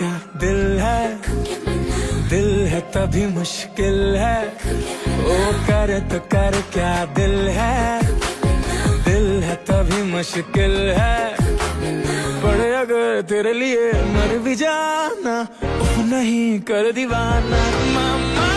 क्या दिल है तभी मुश्किल है। ओ करे तो कर क्या दिल है तभी मुश्किल है। बड़े अगर तेरे लिए मर भी जाना, नहीं कर दीवाना मामा।